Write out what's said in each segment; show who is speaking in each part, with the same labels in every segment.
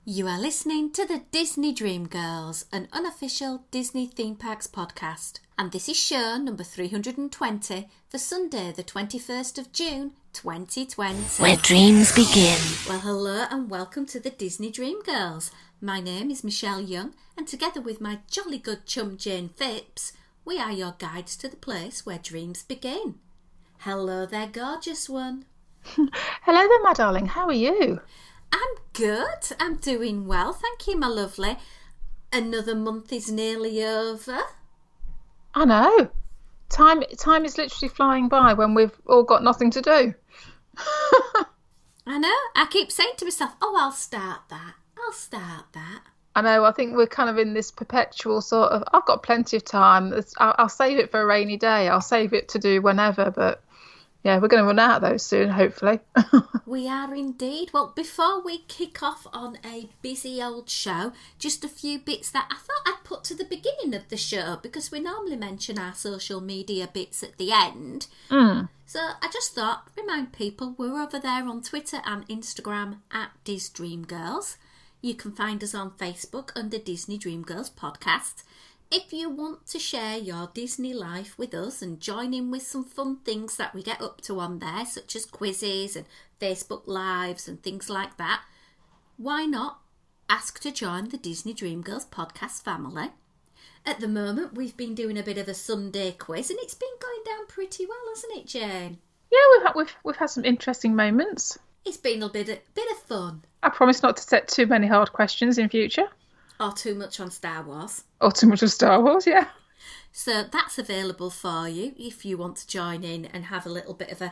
Speaker 1: You are listening to the Disney Dream Girls, an unofficial Disney theme parks podcast. And this is show number 320 for Sunday the 21st of June 2020.
Speaker 2: Where dreams begin.
Speaker 1: Well, hello and welcome to the Disney Dream Girls. My name is Michelle Young and together with my jolly good chum Jayne Phipps, we are your guides to the place where dreams begin. Hello there, gorgeous one.
Speaker 3: Hello there, my darling. How are you?
Speaker 1: I'm good. I'm doing well. Thank you, my lovely. Another month is nearly over.
Speaker 3: I know. Time is literally flying by when we've all got nothing to do.
Speaker 1: I know. I keep saying to myself, I'll start that.
Speaker 3: I know. I think we're kind of in this perpetual sort of, I've got plenty of time. I'll save it for a rainy day. I'll save it to do whenever, but yeah, we're going to run out of those soon, hopefully.
Speaker 1: We are indeed. Well, before we kick off on a busy old show, just a few bits that I thought I'd put to the beginning of the show because we normally mention our social media bits at the end. So I just thought, remind people, we're over there on Twitter and Instagram at DisDreamGirls. You can find us on Facebook under Disney Dream Girls Podcast. If you want to share your Disney life with us and join in with some fun things that we get up to on there, such as quizzes and Facebook Lives and things like that, why not ask to join the Disney Dream Girls podcast family? At the moment, we've been doing a bit of a Sunday quiz and it's been going down pretty well, hasn't it, Jayne?
Speaker 3: Yeah, we've had some interesting moments.
Speaker 1: It's been a bit of fun.
Speaker 3: I promise not to set too many hard questions in future.
Speaker 1: Or too much on Star Wars.
Speaker 3: Or too much of Star Wars, yeah.
Speaker 1: So that's available for you if you want to join in and have a little bit of an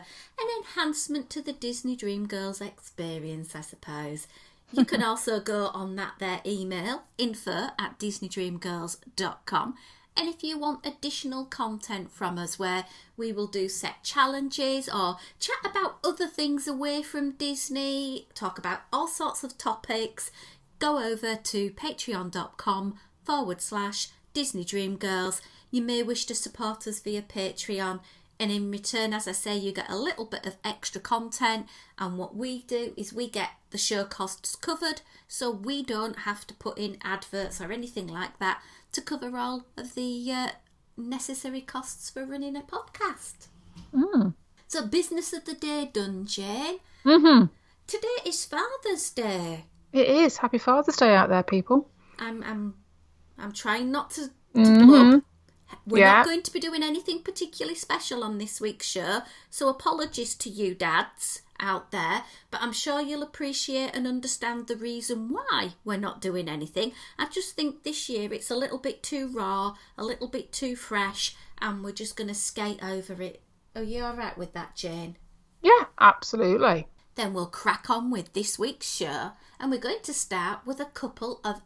Speaker 1: enhancement to the Disney Dream Girls experience, I suppose. You can also go on their email, info@disneydreamgirls.com. And if you want additional content from us where we will do set challenges or chat about other things away from Disney, talk about all sorts of topics, go over to patreon.com/Disney Dream Girls. You may wish to support us via Patreon, and in return, as I say, you get a little bit of extra content. And what we do is we get the show costs covered, so we don't have to put in adverts or anything like that to cover all of the necessary costs for running a podcast. So business of the day done, Jayne. Today is Father's Day.
Speaker 3: It is. Happy Father's Day out there, people.
Speaker 1: I'm trying not to plug. We're not going to be doing anything particularly special on this week's show, so apologies to you dads out there, but I'm sure you'll appreciate and understand the reason why we're not doing anything. I just think this year it's a little bit too raw, a little bit too fresh, and we're just going to skate over it. Are you all right with that, Jayne?
Speaker 3: Yeah, absolutely.
Speaker 1: Then we'll crack on with this week's show, and we're going to start with a couple of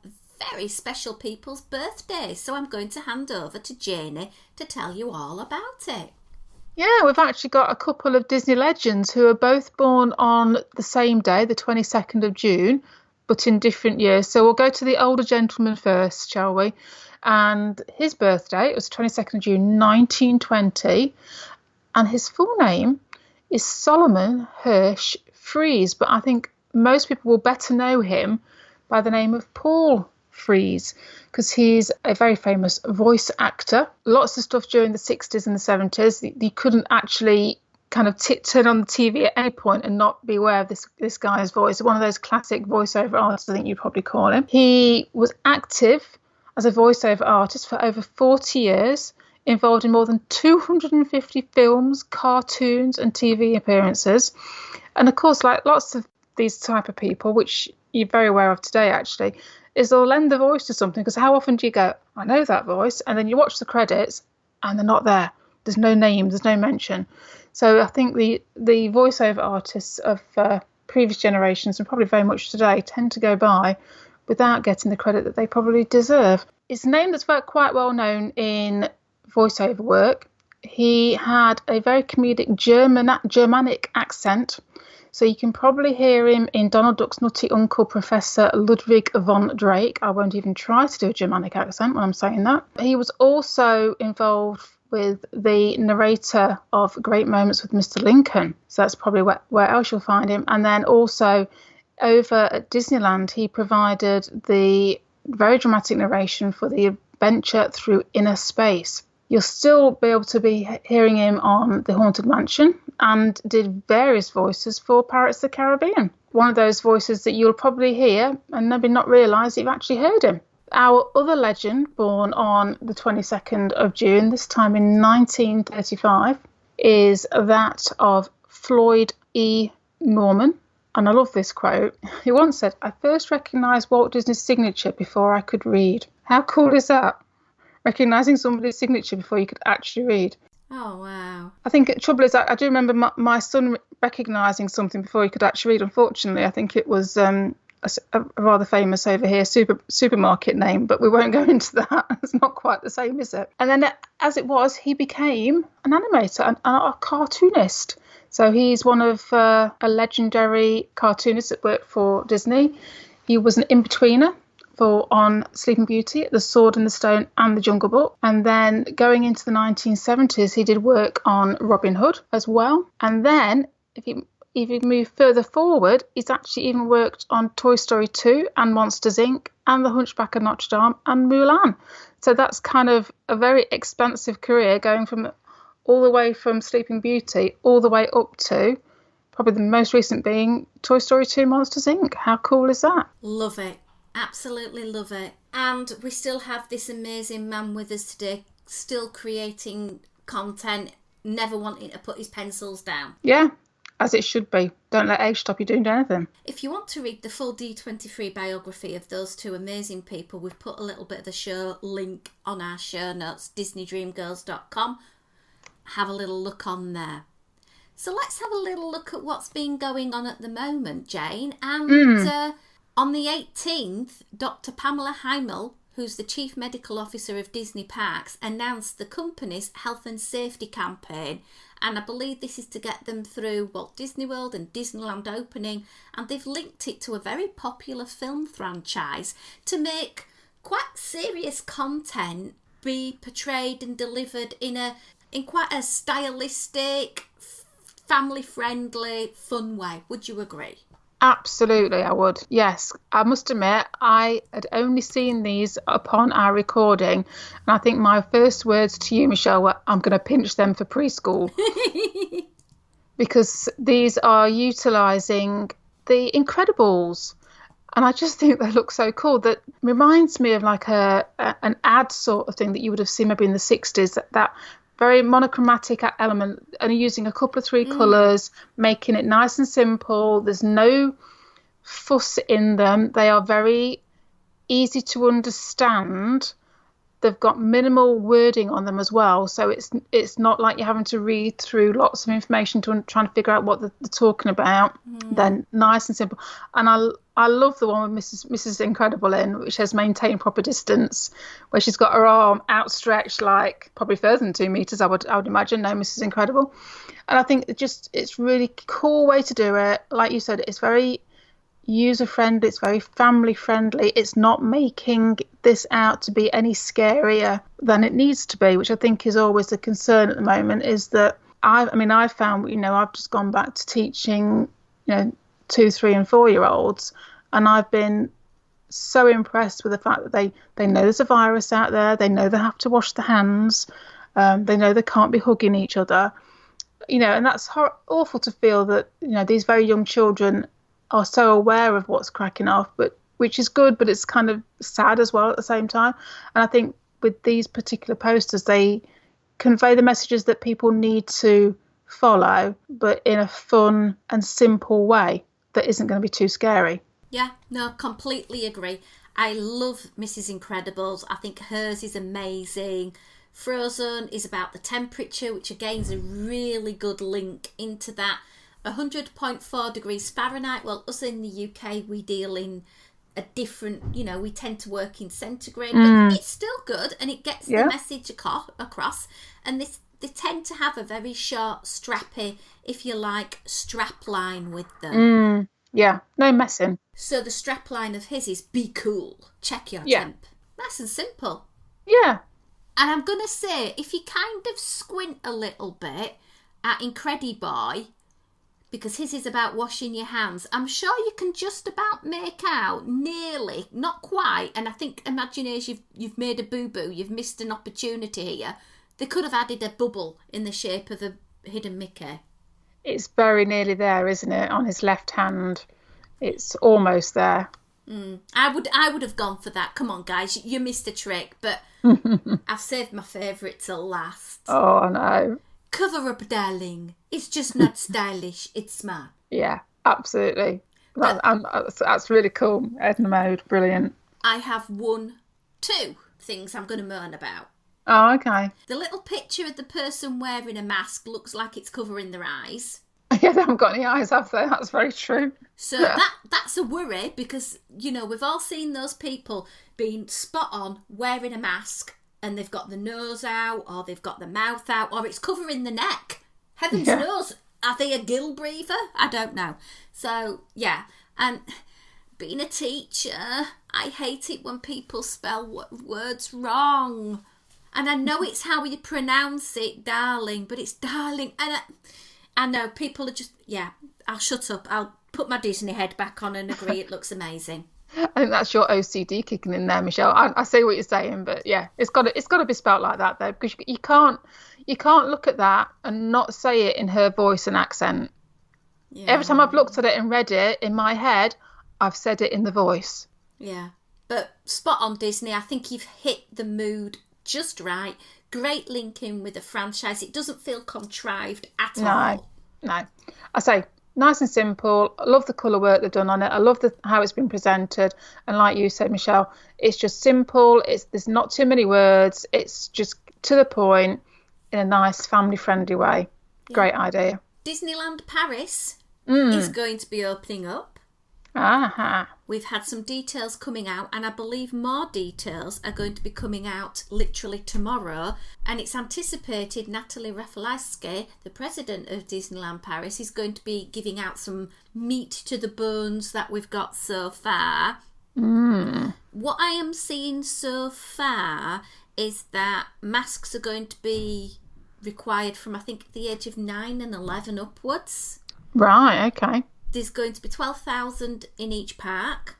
Speaker 1: very special people's birthdays. So I'm going to hand over to Jayne to tell you all about it.
Speaker 3: Yeah, we've actually got a couple of Disney legends who are both born on the same day, the 22nd of June, but in different years. So we'll go to the older gentleman first, shall we? And his birthday, it was 22nd of June, 1920. And his full name is Solomon Hirsch Fries, but I think most people will better know him by the name of Paul Fries because he's a very famous voice actor. Lots of stuff during the 60s and the 70s. You couldn't actually kind of turn on the TV at any point and not be aware of this guy's voice. One of those classic voiceover artists, I think you'd probably call him. He was active as a voiceover artist for over 40 years, involved in more than 250 films, cartoons and TV appearances. And of course, like lots of these type of people, which you're very aware of today actually, is they'll lend the voice to something, because how often do you go, I know that voice, and then you watch the credits and they're not there. There's no name, there's no mention. So I think the voiceover artists of previous generations, and probably very much today, tend to go by without getting the credit that they probably deserve. It's a name that's quite well known in voiceover work. He had a very comedic Germanic accent, so you can probably hear him in Donald Duck's Nutty Uncle, Professor Ludwig von Drake. I won't even try to do a Germanic accent when I'm saying that. He was also involved with the narrator of Great Moments with Mr. Lincoln, so that's probably where else you'll find him. And then also over at Disneyland, he provided the very dramatic narration for the adventure through inner space. You'll still be able to be hearing him on The Haunted Mansion, and did various voices for Pirates of the Caribbean. One of those voices that you'll probably hear and maybe not realise you've actually heard him. Our other legend, born on the 22nd of June, this time in 1935, is that of Floyd E. Norman. And I love this quote. He once said, "I first recognised Walt Disney's signature before I could read." How cool is that? Recognising somebody's signature before you could actually read.
Speaker 1: Oh, wow.
Speaker 3: I think the trouble is, I do remember my son recognising something before he could actually read. Unfortunately, I think it was a rather famous over here supermarket name, but we won't go into that. It's not quite the same, is it? And then as it was, he became an animator and a cartoonist. So he's one of a legendary cartoonist that worked for Disney. He was an in-betweener on Sleeping Beauty, The Sword and the Stone and The Jungle Book. And then going into the 1970s, he did work on Robin Hood as well. And then if you move further forward, he's actually even worked on Toy Story 2 and Monsters, Inc. and The Hunchback of Notre Dame and Mulan. So that's kind of a very expansive career, going from all the way from Sleeping Beauty all the way up to probably the most recent being Toy Story 2 Monsters, Inc. How cool is that?
Speaker 1: Love it. Absolutely love it. And we still have this amazing man with us today, still creating content, never wanting to put his pencils down.
Speaker 3: Yeah, as it should be. Don't let age stop you doing anything.
Speaker 1: If you want to read the full D23 biography of those two amazing people, we've put a little bit of the show link on our show notes, disneydreamgirls.com. Have a little look on there. So let's have a little look at what's been going on at the moment, Jayne. And on the 18th, Dr. Pamela Heimel, who's the Chief Medical Officer of Disney Parks, announced the company's health and safety campaign. And I believe this is to get them through Walt Disney World and Disneyland opening. And they've linked it to a very popular film franchise to make quite serious content be portrayed and delivered in quite a stylistic, family-friendly, fun way. Would you agree?
Speaker 3: Absolutely, I would. Yes, I must admit, I had only seen these upon our recording, and I think my first words to you, Michelle, were, "I'm going to pinch them for preschool." Because these are utilising the Incredibles, and I just think they look so cool. That reminds me of like an ad sort of thing that you would have seen maybe in the 60s, that very monochromatic element, and using a couple of three colours, making it nice and simple. There's no fuss in them. They are very easy to understand. They've got minimal wording on them as well, so it's not like you're having to read through lots of information to try and figure out what they're talking about. They're nice and simple. And I love the one with Mrs. Incredible in, which says "maintain proper distance," where she's got her arm outstretched, like probably further than 2 meters, I would imagine. No, Mrs. Incredible. And I think it's really cool way to do it. Like you said, it's very user friendly, it's very family friendly. It's not making this out to be any scarier than it needs to be, which I think is always the concern at the moment. Is that I've found, I've just gone back to teaching 2, 3 and 4 year olds, and I've been so impressed with the fact that they know there's a virus out there, they know they have to wash their hands, they know they can't be hugging each other, and that's awful to feel that these very young children are so aware of what's cracking off, but which is good, but it's kind of sad as well at the same time. And I think with these particular posters, they convey the messages that people need to follow, but in a fun and simple way that isn't going to be too scary.
Speaker 1: Yeah, no, completely agree. I love Mrs. Incredibles. I think hers is amazing. Frozen is about the temperature, which again is a really good link into that. 100.4 degrees Fahrenheit. Well, us in the UK, we deal in a different, we tend to work in centigrade, but it's still good and it gets the message across. And they tend to have a very short, strappy, if you like, strap line with them.
Speaker 3: Yeah, no messing.
Speaker 1: So the strap line of his is "be cool, check your temp." Nice and simple.
Speaker 3: Yeah.
Speaker 1: And I'm going to say, if you kind of squint a little bit at Incrediboy, because his is about washing your hands. I'm sure you can just about make out, nearly, not quite, and I think Imagineers, you've made a boo-boo, you've missed an opportunity here. They could have added a bubble in the shape of a hidden Mickey.
Speaker 3: It's very nearly there, isn't it? On his left hand. It's almost there.
Speaker 1: I would have gone for that. Come on, guys, you missed a trick, but I've saved my favourite till last.
Speaker 3: Oh, no.
Speaker 1: Cover up, darling. It's just not stylish. It's smart.
Speaker 3: Yeah, absolutely. That's really cool. Edna Mode, brilliant.
Speaker 1: I have two things I'm going to moan about.
Speaker 3: Oh, okay.
Speaker 1: The little picture of the person wearing a mask looks like it's covering their eyes.
Speaker 3: Yeah, they haven't got any eyes, have they? That's very true.
Speaker 1: So that's a worry because, you know, we've all seen those people being spot on wearing a mask and they've got the nose out or they've got the mouth out or it's covering the neck. Heavens knows, are they a gill breather? I don't know. So, yeah. And being a teacher, I hate it when people spell words wrong. And I know it's how you pronounce it, darling, but it's darling. And I know people are just, I'll shut up. I'll put my Disney head back on and agree it looks amazing.
Speaker 3: I think that's your OCD kicking in there, Michelle. I see what you're saying, but yeah, it's got to be spelt like that though, because you can't look at that and not say it in her voice and accent. Yeah. Every time I've looked at it and read it in my head, I've said it in the voice. Yeah,
Speaker 1: but spot on, Disney. I think you've hit the mood just right. Great link in with the franchise. It doesn't feel contrived at all. No.
Speaker 3: I say nice and simple. I love the colour work they've done on it. I love how it's been presented. And like you said, Michelle, it's just simple. There's not too many words. It's just to the point in a nice family-friendly way. Yeah. Great idea.
Speaker 1: Disneyland Paris is going to be opening up.
Speaker 3: Aha.
Speaker 1: We've had some details coming out, and I believe more details are going to be coming out literally tomorrow. And it's anticipated Natalie Rafalski, the president of Disneyland Paris, is going to be giving out some meat to the bones that we've got so far. What I am seeing so far is that masks are going to be required from, I think, the age of 9 and 11 upwards.
Speaker 3: Right, okay.
Speaker 1: There's going to be 12,000 in each park.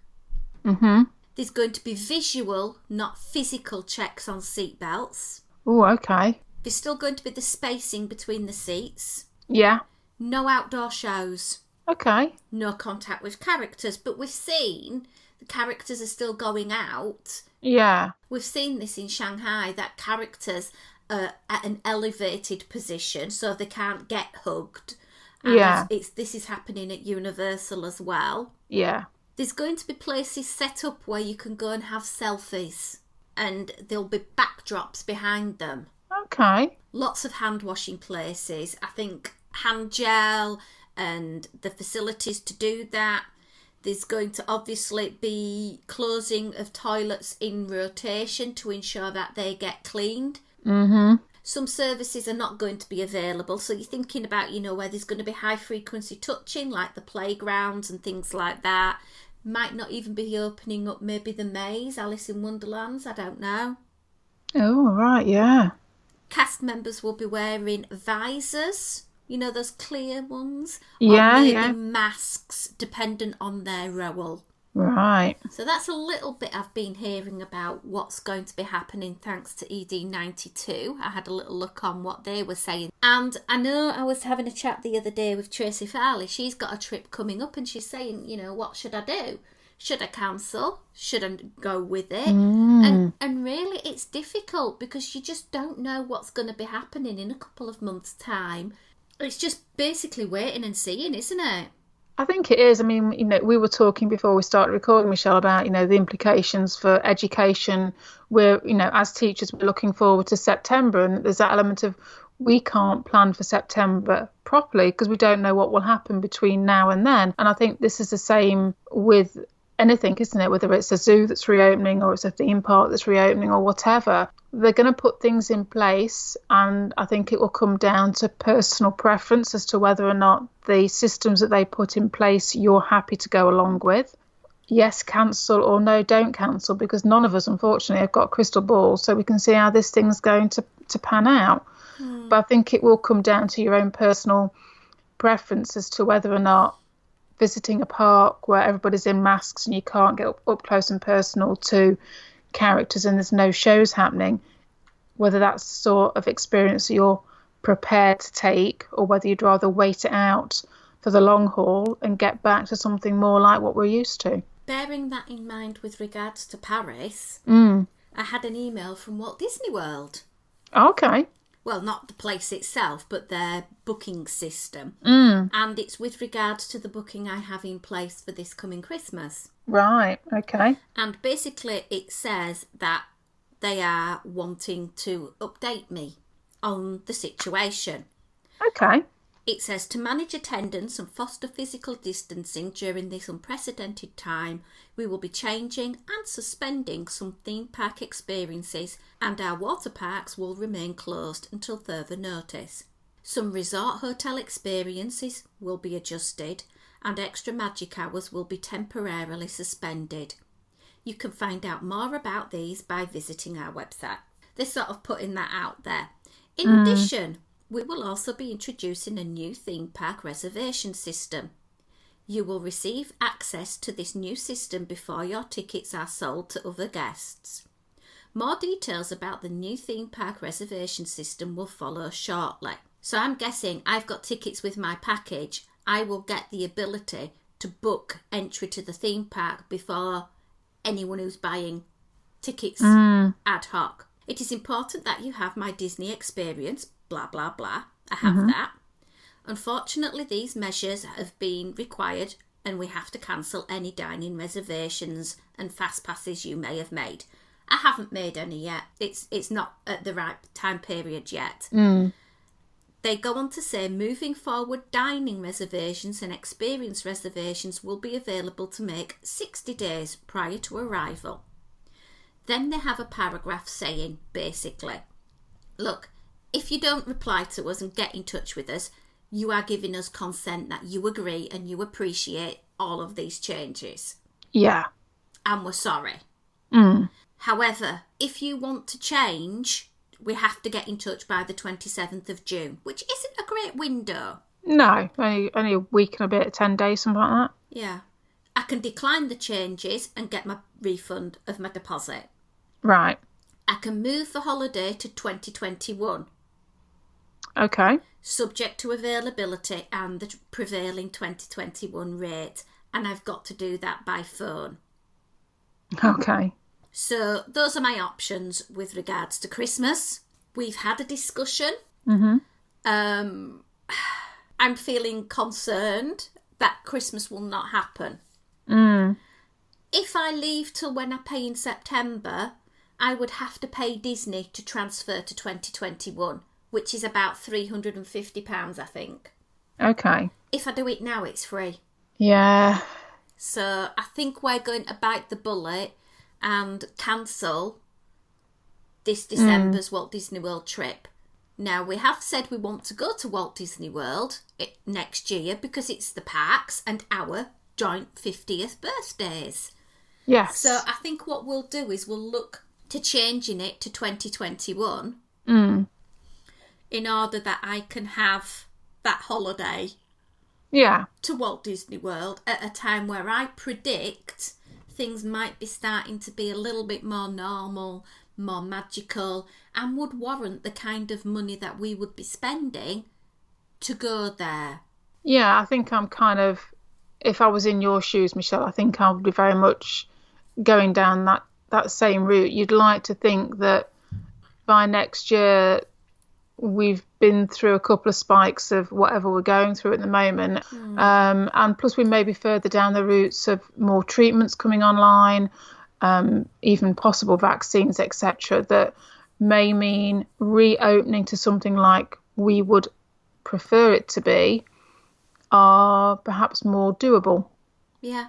Speaker 3: Mm-hmm.
Speaker 1: There's going to be visual, not physical checks on seat belts.
Speaker 3: Oh, okay.
Speaker 1: There's still going to be the spacing between the seats.
Speaker 3: Yeah.
Speaker 1: No outdoor shows.
Speaker 3: Okay.
Speaker 1: No contact with characters. But we've seen the characters are still going out.
Speaker 3: Yeah.
Speaker 1: We've seen this in Shanghai, that characters are at an elevated position so they can't get hugged. And this is happening at Universal as well.
Speaker 3: Yeah.
Speaker 1: There's going to be places set up where you can go and have selfies. And there'll be backdrops behind them.
Speaker 3: Okay.
Speaker 1: Lots of hand washing places. I think hand gel and the facilities to do that. There's going to obviously be closing of toilets in rotation to ensure that they get cleaned.
Speaker 3: Mm-hmm.
Speaker 1: Some services are not going to be available, so you're thinking about, where there's going to be high frequency touching, like the playgrounds and things like that. Might not even be opening up maybe the maze, Alice in Wonderlands, I don't know.
Speaker 3: Oh, right, yeah.
Speaker 1: Cast members will be wearing visors, those clear ones.
Speaker 3: Yeah,
Speaker 1: or maybe masks, dependent on their role.
Speaker 3: Right.
Speaker 1: So that's a little bit I've been hearing about what's going to be happening thanks to ED92. I had a little look on what they were saying. And I know I was having a chat the other day with Tracy Farley. She's got a trip coming up and she's saying, what should I do? Should I cancel? Should I go with it? And really it's difficult because you just don't know what's going to be happening in a couple of months' time. It's just basically waiting and seeing, isn't it?
Speaker 3: I think it is. I mean, we were talking before we started recording, Michelle, about, the implications for education. We're, as teachers, we're looking forward to September, and there's that element of we can't plan for September properly because we don't know what will happen between now and then. And I think this is the same with anything, isn't it? Whether it's a zoo that's reopening or it's a theme park that's reopening or whatever. They're going to put things in place, and I think it will come down to personal preference as to whether or not the systems that they put in place you're happy to go along with. Yes, cancel, or no, don't cancel, because none of us, unfortunately, have got a crystal ball, so we can see how this thing's going to pan out. But I think it will come down to your own personal preference as to whether or not visiting a park where everybody's in masks and you can't get up close and personal to characters and there's no shows happening, whether that's the sort of experience that you're prepared to take, or whether you'd rather wait it out for the long haul and get back to something more like what we're used to.
Speaker 1: Bearing that in mind with regards to Paris, I had an email from Walt Disney World.
Speaker 3: Okay.
Speaker 1: Well, not the place itself, but their booking system. And it's with regards to the booking I have in place for this coming Christmas.
Speaker 3: Right, okay.
Speaker 1: And basically it says that they are wanting to update me on the situation.
Speaker 3: Okay.
Speaker 1: It says to manage attendance and foster physical distancing during this unprecedented time, we will be changing and suspending some theme park experiences, and our water parks will remain closed until further notice. Some resort hotel experiences will be adjusted, and extra magic hours will be temporarily suspended. You can find out more about these by visiting our website. They're sort of putting that out there. In addition, we will also be introducing a new theme park reservation system. You will receive access to this new system before your tickets are sold to other guests. More details about the new theme park reservation system will follow shortly. So I'm guessing I've got tickets with my package. I will get the ability to book entry to the theme park before anyone who's buying tickets ad hoc. It is important that you have my Disney experience, blah, blah, blah. I have that. Unfortunately, these measures have been required and we have to cancel any dining reservations and fast passes you may have made. I haven't made any yet. It's not at the right time period yet. They go on to say, moving forward, dining reservations and experience reservations will be available to make 60 days prior to arrival. Then they have a paragraph saying, basically, look, if you don't reply to us and get in touch with us, you are giving us consent that you agree and you appreciate all of these changes.
Speaker 3: Yeah.
Speaker 1: And we're sorry. However, if you want to change, we have to get in touch by the 27th of June, which isn't a great window.
Speaker 3: No, only a week and a bit, 10 days, something like that.
Speaker 1: Yeah. I can decline the changes and get my refund of my deposit.
Speaker 3: Right.
Speaker 1: I can move the holiday to 2021.
Speaker 3: Okay.
Speaker 1: Subject to availability and the prevailing 2021 rate. And I've got to do that by phone.
Speaker 3: Okay.
Speaker 1: So those are my options with regards to Christmas. We've had a discussion. I'm feeling concerned that Christmas will not happen. If I leave till when I pay in September, I would have to pay Disney to transfer to 2021, which is about £350, I think.
Speaker 3: Okay.
Speaker 1: If I do it now, it's free.
Speaker 3: Yeah.
Speaker 1: So I think we're going to bite the bullet and cancel this December's Walt Disney World trip. Now, we have said we want to go to Walt Disney World next year because it's the parks and our joint 50th birthdays.
Speaker 3: Yes.
Speaker 1: So I think what we'll do is we'll look to changing it to 2021 in order that I can have that holiday to Walt Disney World at a time where I predict things might be starting to be a little bit more normal, more magical, and would warrant the kind of money that we would be spending to go there.
Speaker 3: Yeah, I think I'm kind of, if I was in your shoes, Michelle, I think I would be very much going down that same route. You'd like to think that by next year we've been through a couple of spikes of whatever we're going through at the moment, and plus we may be further down the routes of more treatments coming online, even possible vaccines, etc., that may mean reopening to something like we would prefer it to be are perhaps more doable.
Speaker 1: Yeah.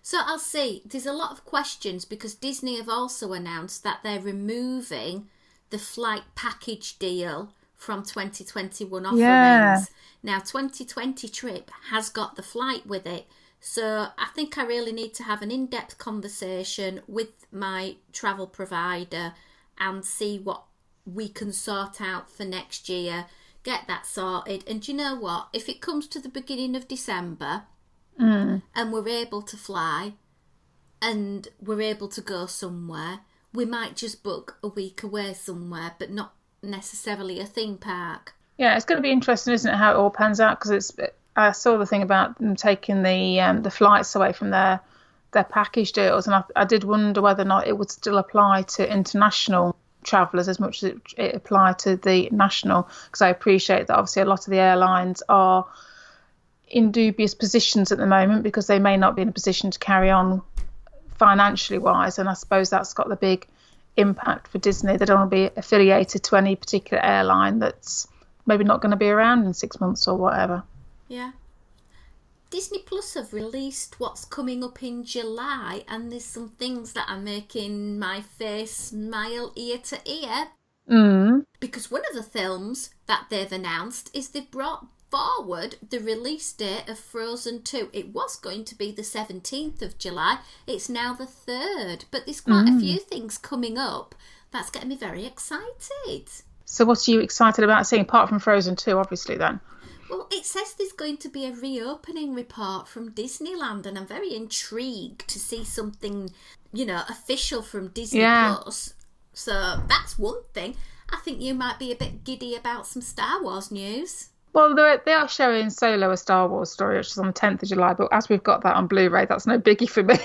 Speaker 1: So I'll see. There's a lot of questions because Disney have also announced that they're removing the flight package deal from 2021 offerings.
Speaker 3: Yeah.
Speaker 1: Now, 2020 trip has got the flight with it. So I think I really need to have an in-depth conversation with my travel provider and see what we can sort out for next year get that sorted. And do you know what? If it comes to the beginning of December and we're able to fly and we're able to go somewhere, we might just book a week away somewhere, but not necessarily a theme park.
Speaker 3: Yeah, it's going to be interesting, isn't it, how it all pans out? Because I saw the thing about them taking the flights away from their package deals, and I did wonder whether or not it would still apply to international travellers as much as it applied to the national, because I appreciate that obviously a lot of the airlines are in dubious positions at the moment because they may not be in a position to carry on financially wise, and I suppose that's got the big impact for Disney. They don't want to be affiliated to any particular airline that's maybe not going to be around in 6 months or whatever.
Speaker 1: Yeah. Disney Plus have released what's coming up in July, and there's some things that are making my face smile ear to ear. Because one of the films that they've announced is they've brought forward the release date of Frozen 2. It was going to be the 17th of July. It's now the 3rd. But there's quite a few things coming up that's getting me very excited.
Speaker 3: So what are you excited about seeing, apart from Frozen 2, obviously, then?
Speaker 1: Well, it says there's going to be a reopening report from Disneyland, and I'm very intrigued to see something, official from Disney Plus. So that's one thing. I think you might be a bit giddy about some Star Wars news.
Speaker 3: Well, they are showing Solo, a Star Wars story, which is on the 10th of July, but as we've got that on Blu-ray, that's no biggie for me.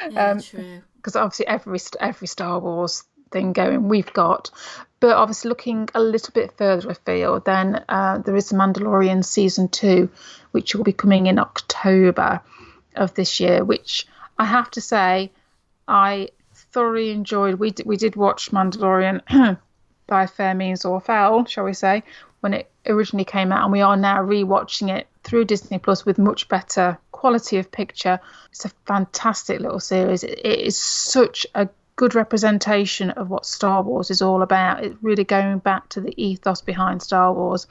Speaker 1: Yeah, true.
Speaker 3: Because obviously every Star Wars thing going we've got. But obviously looking a little bit further afield, then there is The Mandalorian Season 2, which will be coming in October of this year, which I have to say I thoroughly enjoyed. We did watch Mandalorian by fair means or foul, shall we say, when it originally came out, and we are now rewatching it through Disney Plus with much better quality of picture. It's a fantastic little series. It is such a good representation of what Star Wars is all about. It's really going back to the ethos behind Star Wars.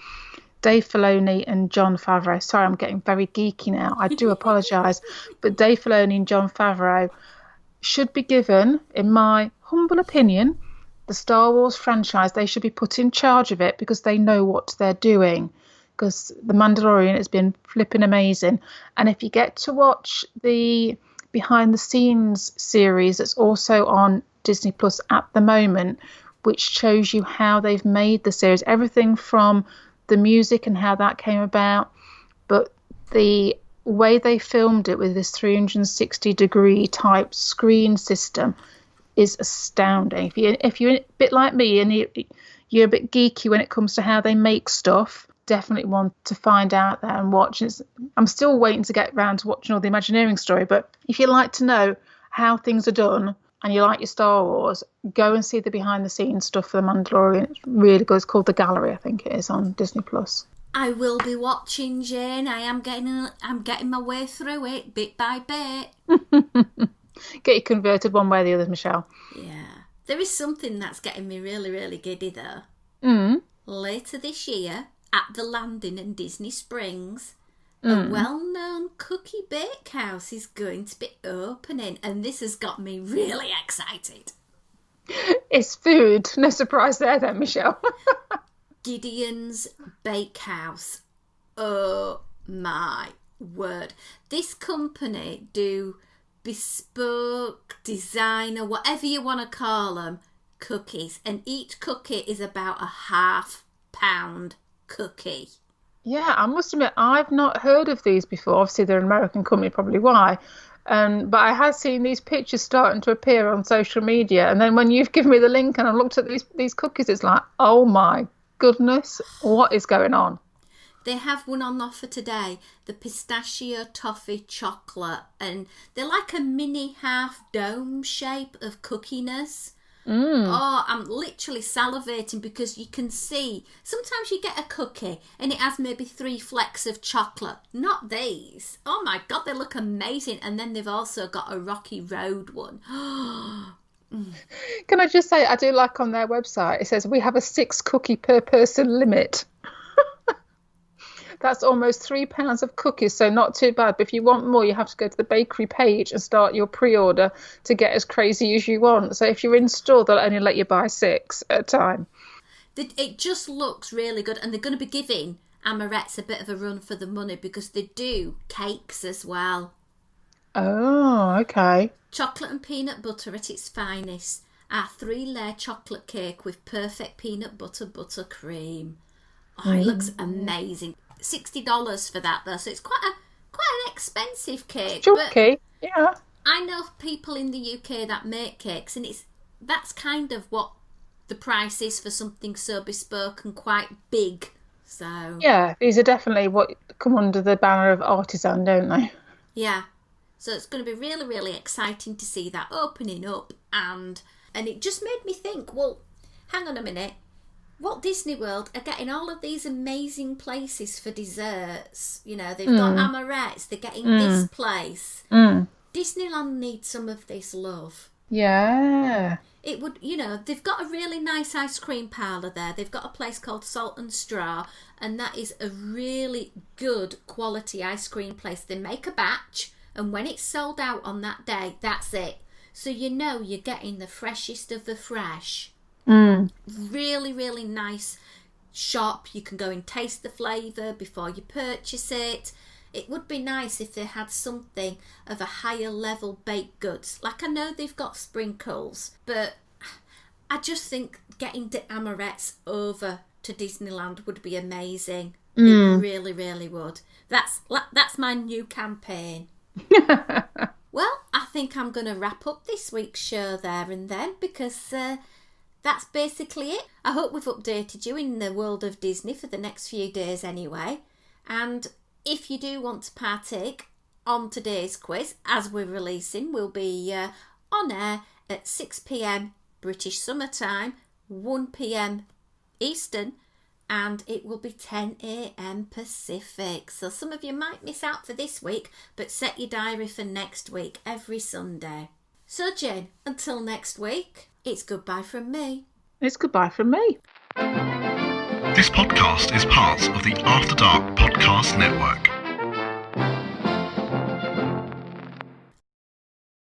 Speaker 3: Dave Filoni and Jon Favreau. Sorry, I'm getting very geeky now. I do apologise. But Dave Filoni and Jon Favreau should be given, in my humble opinion, the Star Wars franchise. They should be put in charge of it because they know what they're doing. Because The Mandalorian has been flipping amazing. And if you get to watch the behind the scenes series that's also on Disney Plus at the moment, which shows you how they've made the series, everything from the music and how that came about, but the way they filmed it with this 360 degree type screen system is astounding. If you're a bit like me and you're a bit geeky when it comes to how they make stuff, definitely want to find out there and watch. I'm still waiting to get round to watching all the Imagineering story, but if you like to know how things are done and you like your Star Wars, go and see the behind the scenes stuff for The Mandalorian. It's really good. It's called The Gallery, I think it is, on Disney Plus.
Speaker 1: I will be watching, Jane. I'm getting my way through it bit by bit.
Speaker 3: Get you converted one way or the other, Michelle.
Speaker 1: Yeah. There is something that's getting me really, really giddy though. Later this year, at the Landing in Disney Springs, a well-known cookie bakehouse is going to be opening, and this has got me really excited.
Speaker 3: It's food. No surprise there then, Michelle.
Speaker 1: Gideon's Bakehouse. Oh my word. This company do bespoke, designer, whatever you want to call them, cookies, and each cookie is about a half-pound cookie.
Speaker 3: Yeah, I must admit, I've not heard of these before. Obviously, they're an American company, probably why. But I have seen these pictures starting to appear on social media. And then when you've given me the link and I looked at these cookies, it's like, oh my goodness, what is going on?
Speaker 1: They have one on offer today, the pistachio toffee chocolate. And they're like a mini half dome shape of cookiness. Oh, I'm literally salivating because you can see, sometimes you get a cookie and it has maybe 3 flecks of chocolate. Not these. Oh my God, they look amazing. And then they've also got a Rocky Road one.
Speaker 3: Can I just say, I do like on their website, it says we have a 6 cookie per person limit. That's almost £3 of cookies, so not too bad. But if you want more, you have to go to the bakery page and start your pre-order to get as crazy as you want. So if you're in store, they'll only let you buy 6 at a time.
Speaker 1: It just looks really good, and they're going to be giving Amorettes a bit of a run for the money because they do cakes as well.
Speaker 3: Oh, okay.
Speaker 1: Chocolate and peanut butter at its finest. Our 3-layer chocolate cake with perfect peanut butter buttercream. Oh, it looks amazing. $60 for that though, so it's quite an expensive cake.
Speaker 3: It's chunky, yeah.
Speaker 1: I know people in the UK that make cakes, and that's kind of what the price is for something so bespoke and quite big. So
Speaker 3: yeah, these are definitely what come under the banner of artisan, don't they?
Speaker 1: Yeah. So it's going to be really, really exciting to see that opening up, and it just made me think, well, hang on a minute. Walt Disney World are getting all of these amazing places for desserts. You know, they've got Amorettes, they're getting this place. Disneyland needs some of this love.
Speaker 3: Yeah.
Speaker 1: It would, you know, they've got a really nice ice cream parlour there. They've got a place called Salt and Straw, and that is a really good quality ice cream place. They make a batch, and when it's sold out on that day, that's it. So you know you're getting the freshest of the fresh. Really, really nice shop. You can go and taste the flavour before you purchase it. It would be nice if they had something of a higher level baked goods. Like, I know they've got sprinkles, but I just think getting the Amorettes over to Disneyland would be amazing. It really, really would. That's my new campaign. Well, I think I'm going to wrap up this week's show there and then, because that's basically it. I hope we've updated you in the world of Disney for the next few days anyway. And if you do want to partake on today's quiz, as we're releasing, we'll be on air at 6 p.m. British Summer Time, 1 p.m. Eastern, and it will be 10 a.m. Pacific. So some of you might miss out for this week, but set your diary for next week, every Sunday. So Jayne, until next week, it's goodbye from me.
Speaker 3: It's goodbye from me.
Speaker 2: This podcast is part of the After Dark Podcast Network.